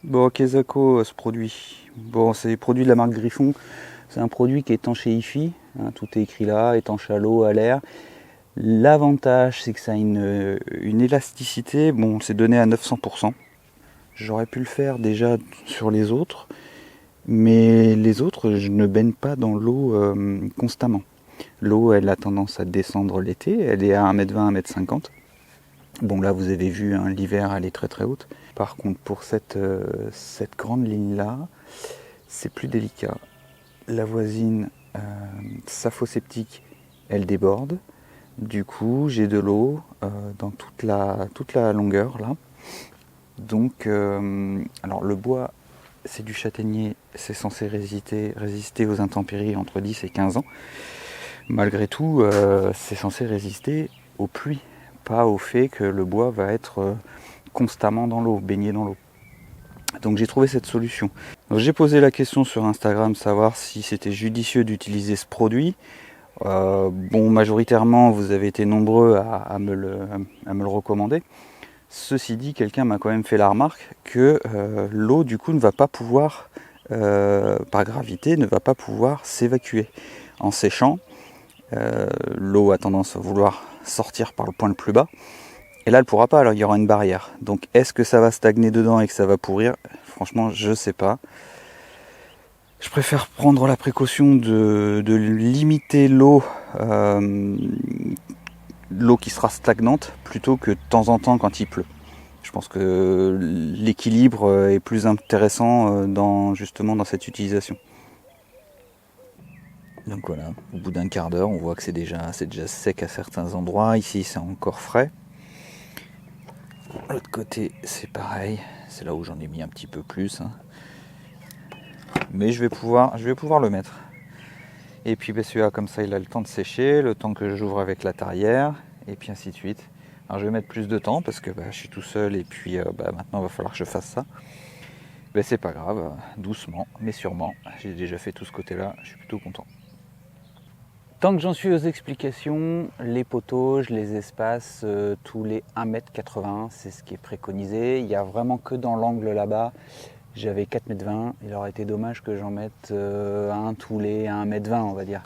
Bon, Kezako, ce produit, bon, c'est produit de la marque Griffon. C'est un produit qui est étanche chez IFI, hein, tout est écrit là, étanche à l'eau, à l'air. L'avantage, c'est que ça a une élasticité, bon, c'est donné à 900%. J'aurais pu le faire déjà sur les autres, mais les autres, je ne baigne pas dans l'eau constamment. L'eau, elle a tendance à descendre l'été, elle est à 1m20, 1m50. Bon, là, vous avez vu, hein, l'hiver, elle est très très haute. Par contre, pour cette grande ligne-là, c'est plus délicat. La voisine sapho-septique, elle déborde. Du coup, j'ai de l'eau dans toute la longueur, là. Donc, alors le bois, c'est du châtaignier, c'est censé résister aux intempéries entre 10 et 15 ans. Malgré tout, c'est censé résister aux pluies, pas au fait que le bois va être constamment dans l'eau, baigné dans l'eau. Donc j'ai trouvé cette solution. Donc, j'ai posé la question sur Instagram, savoir si c'était judicieux d'utiliser ce produit. Bon, majoritairement, vous avez été nombreux à me le recommander. Ceci dit, quelqu'un m'a quand même fait la remarque que l'eau du coup ne va pas pouvoir, par gravité, ne va pas pouvoir s'évacuer. En séchant, l'eau a tendance à vouloir sortir par le point le plus bas. Et là, elle ne pourra pas, alors il y aura une barrière. Donc est-ce que ça va stagner dedans et que ça va pourrir? Franchement, je ne sais pas. Je préfère prendre la précaution de limiter l'eau qui sera stagnante plutôt que de temps en temps quand il pleut. Je pense que l'équilibre est plus intéressant justement dans cette utilisation. Donc voilà, au bout d'un quart d'heure, on voit que c'est déjà sec à certains endroits. Ici, c'est encore frais. L'autre côté, c'est pareil. C'est là où j'en ai mis un petit peu plus. Mais je vais pouvoir le mettre. Et puis celui-là, comme ça, il a le temps de sécher, le temps que j'ouvre avec la tarière, et puis ainsi de suite. Alors je vais mettre plus de temps parce que je suis tout seul et puis maintenant il va falloir que je fasse ça. C'est pas grave, doucement mais sûrement. J'ai déjà fait tout ce côté-là, je suis plutôt content. Tant que j'en suis aux explications, les poteaux, je les espace tous les 1,80 m, c'est ce qui est préconisé. Il n'y a vraiment que dans l'angle là-bas. J'avais 4,20 m, il aurait été dommage que j'en mette un tous les 1,20 m on va dire.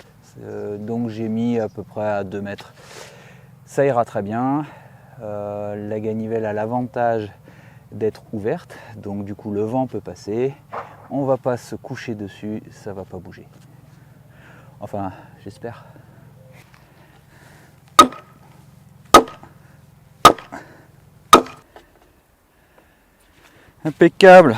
Donc j'ai mis à peu près à 2 mètres. Ça ira très bien. La ganivelle a l'avantage d'être ouverte, donc du coup le vent peut passer. On ne va pas se coucher dessus, ça ne va pas bouger. Enfin, j'espère. Impeccable.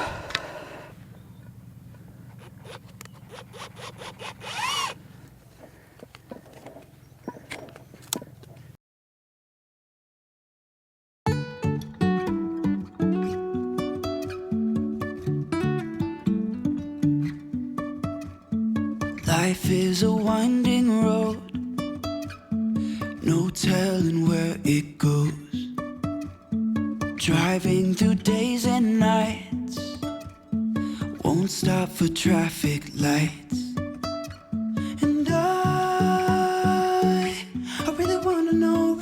Life is a winding road, no telling where it goes. Driving through days and nights, won't stop for traffic lights. And I really wanna know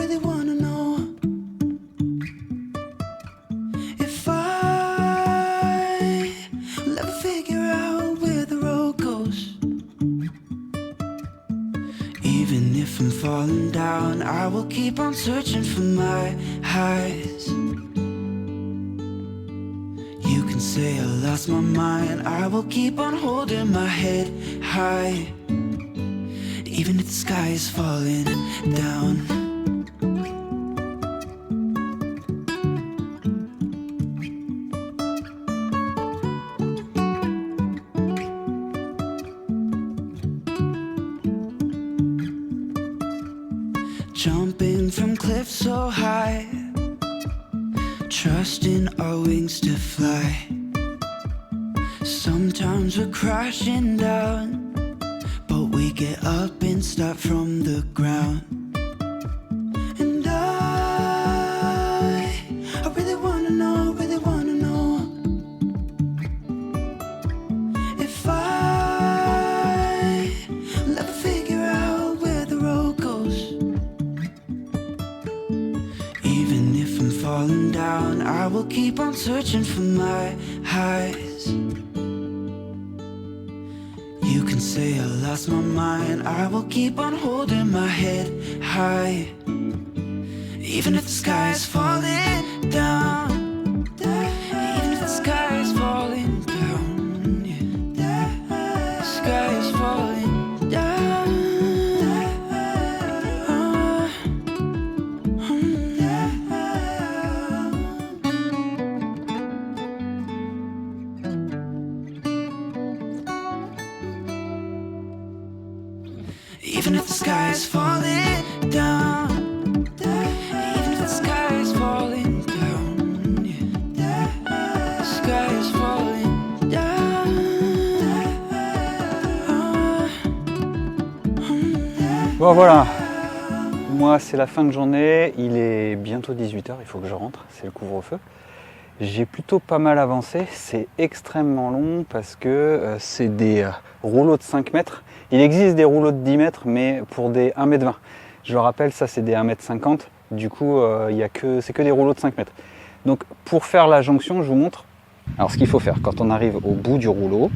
if I'll ever figure out where the road goes. Even if I'm falling down, I will keep on searching for my highs. You can say I lost my mind, I will keep on holding my head high. Even if the sky is falling down. Jumping from cliffs so high, trusting our wings to fly. Sometimes we're crashing down, but we get up and start from the ground. And I really wanna know if I'll ever figure out where the road goes. Even if I'm falling down, I will keep on searching for my highs. You can say I lost my mind, I will keep on holding my head high. Even if the sky is falling down, even if the sky is falling down, yeah. The sky is falling down. Even if the sky is falling down, even if the sky is falling down, yeah. The sky is falling down. Bon voilà, moi c'est la fin de journée, il est bientôt 18 h, il faut que je rentre, c'est le couvre-feu. J'ai plutôt pas mal avancé, c'est extrêmement long parce que c'est des rouleaux de 5 mètres. Il existe des rouleaux de 10 mètres mais pour des 1,20 m. Je le rappelle, ça c'est des 1,50 m, du coup c'est que des rouleaux de 5 mètres. Donc pour faire la jonction, je vous montre. Alors ce qu'il faut faire quand on arrive au bout du rouleau,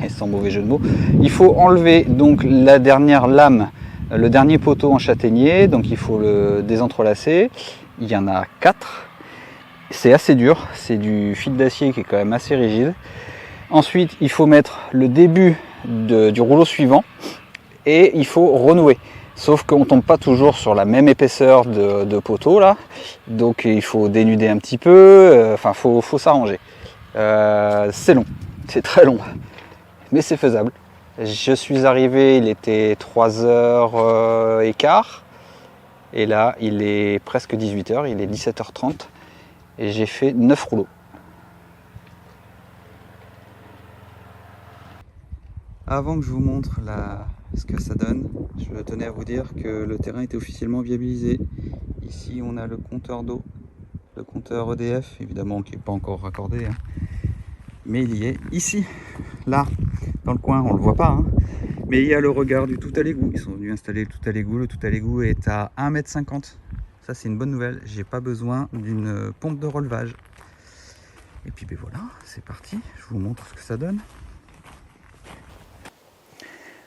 sans mauvais jeu de mots, il faut enlever donc la dernière lame, le dernier poteau en châtaignier, donc il faut le désentrelacer. Il y en a 4. C'est assez dur, c'est du fil d'acier qui est quand même assez rigide. Ensuite, il faut mettre le début du rouleau suivant et il faut renouer. Sauf qu'on ne tombe pas toujours sur la même épaisseur de poteau là, donc il faut dénuder un petit peu, enfin faut s'arranger. C'est long, c'est très long, mais c'est faisable. Je suis arrivé, il était 3h15 et là il est presque 18h, il est 17h30 et j'ai fait 9 rouleaux. Avant que je vous montre ce que ça donne, je tenais à vous dire que le terrain était officiellement viabilisé. Ici on a le compteur d'eau, le compteur EDF, évidemment qui n'est pas encore raccordé, hein. Mais il y est ici, là, dans le coin, on ne le voit pas, hein. Mais il y a le regard du tout à l'égout. Ils sont venus installer le tout à l'égout. Le tout à l'égout est à 1,50 m. Ça c'est une bonne nouvelle, j'ai pas besoin d'une pompe de relevage. Et puis ben voilà, c'est parti, je vous montre ce que ça donne.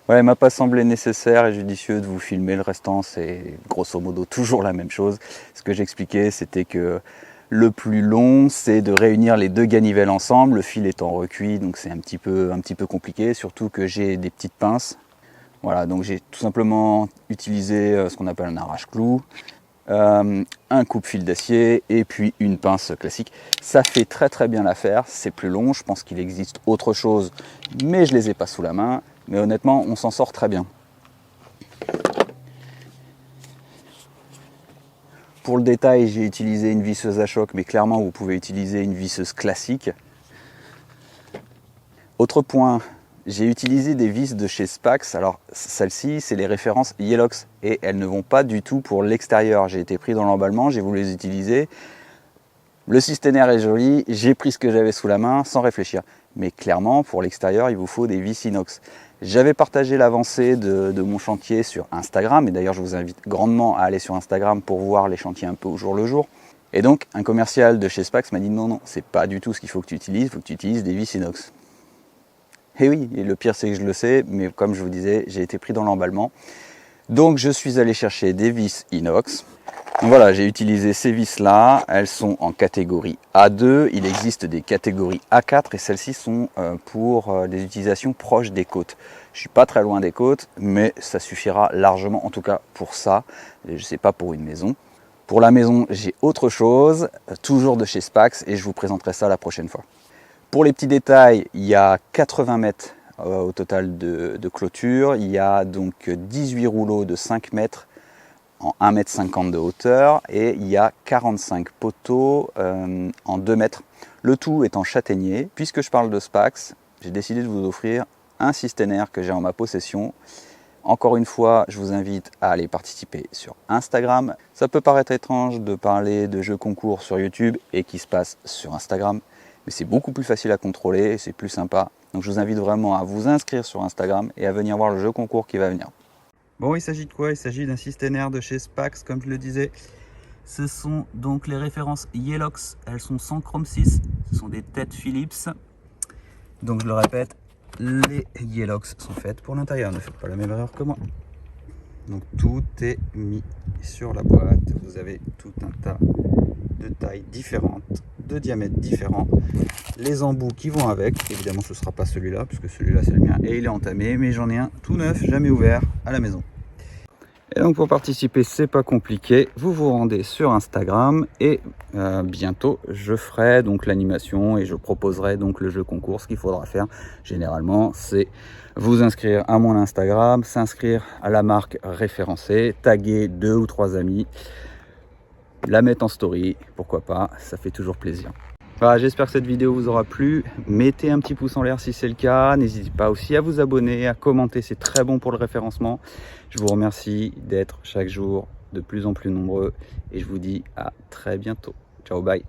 Voilà, il ne m'a pas semblé nécessaire et judicieux de vous filmer le restant, c'est grosso modo toujours la même chose. Ce que j'expliquais, c'était que le plus long, c'est de réunir les deux ganivelles ensemble, le fil étant recuit, donc c'est un petit peu compliqué, surtout que j'ai des petites pinces. Voilà, donc j'ai tout simplement utilisé ce qu'on appelle un arrache-clou, un coupe-fil d'acier et puis une pince classique. Ça fait très bien l'affaire, c'est plus long, je pense qu'il existe autre chose, mais je les ai pas sous la main. Mais honnêtement, on s'en sort très bien. Pour le détail, j'ai utilisé une visseuse à choc, mais clairement, vous pouvez utiliser une visseuse classique. Autre point, j'ai utilisé des vis de chez Spax. Alors, celles-ci, c'est les références Yelox et elles ne vont pas du tout pour l'extérieur. J'ai été pris dans l'emballement, j'ai voulu les utiliser. Le systénaire est joli, j'ai pris ce que j'avais sous la main sans réfléchir. Mais clairement, pour l'extérieur, il vous faut des vis inox. J'avais partagé l'avancée de mon chantier sur Instagram, et d'ailleurs je vous invite grandement à aller sur Instagram pour voir les chantiers un peu au jour le jour. Et donc un commercial de chez Spax m'a dit non, c'est pas du tout ce qu'il faut que tu utilises, il faut que tu utilises des vis inox. Et oui, et le pire c'est que je le sais, mais comme je vous disais, j'ai été pris dans l'emballement. Donc je suis allé chercher des vis inox. Donc voilà, j'ai utilisé ces vis là, elles sont en catégorie A2, il existe des catégories A4 et celles-ci sont pour des utilisations proches des côtes. Je suis pas très loin des côtes, mais ça suffira largement, en tout cas pour ça, je sais pas pour une maison. Pour la maison, j'ai autre chose, toujours de chez Spax et je vous présenterai ça la prochaine fois. Pour les petits détails, il y a 80 mètres au total de clôture, il y a donc 18 rouleaux de 5 mètres en 1,50 m de hauteur et il y a 45 poteaux en 2 mètres. Le tout est en châtaignier. Puisque je parle de Spax, j'ai décidé de vous offrir un systénaire que j'ai en ma possession. Encore une fois, je vous invite à aller participer sur Instagram. Ça peut paraître étrange de parler de jeux concours sur YouTube et qui se passe sur Instagram, mais c'est beaucoup plus facile à contrôler et c'est plus sympa. Donc je vous invite vraiment à vous inscrire sur Instagram et à venir voir le jeu concours qui va venir. Bon, il s'agit de quoi? Il s'agit d'un systénaire de chez Spax, comme je le disais. Ce sont donc les références Yelox, elles sont sans chrome 6, ce sont des têtes Philips. Donc je le répète, les Yelox sont faites pour l'intérieur, ne faites pas la même erreur que moi. Donc tout est mis sur la boîte, vous avez tout un tas de tailles différentes, de diamètres différents. Les embouts qui vont avec, évidemment ce ne sera pas celui-là, puisque celui-là c'est le mien et il est entamé, mais j'en ai un tout neuf, jamais ouvert à la maison. Et donc pour participer, c'est pas compliqué, vous vous rendez sur Instagram et bientôt je ferai donc l'animation et je proposerai donc le jeu concours. Ce qu'il faudra faire généralement, c'est vous inscrire à mon Instagram, s'inscrire à la marque référencée, taguer 2 ou 3 amis, la mettre en story, pourquoi pas, ça fait toujours plaisir. Voilà, j'espère que cette vidéo vous aura plu. Mettez un petit pouce en l'air si c'est le cas. N'hésitez pas aussi à vous abonner, à commenter, c'est très bon pour le référencement. Je vous remercie d'être chaque jour de plus en plus nombreux et je vous dis à très bientôt. Ciao, bye.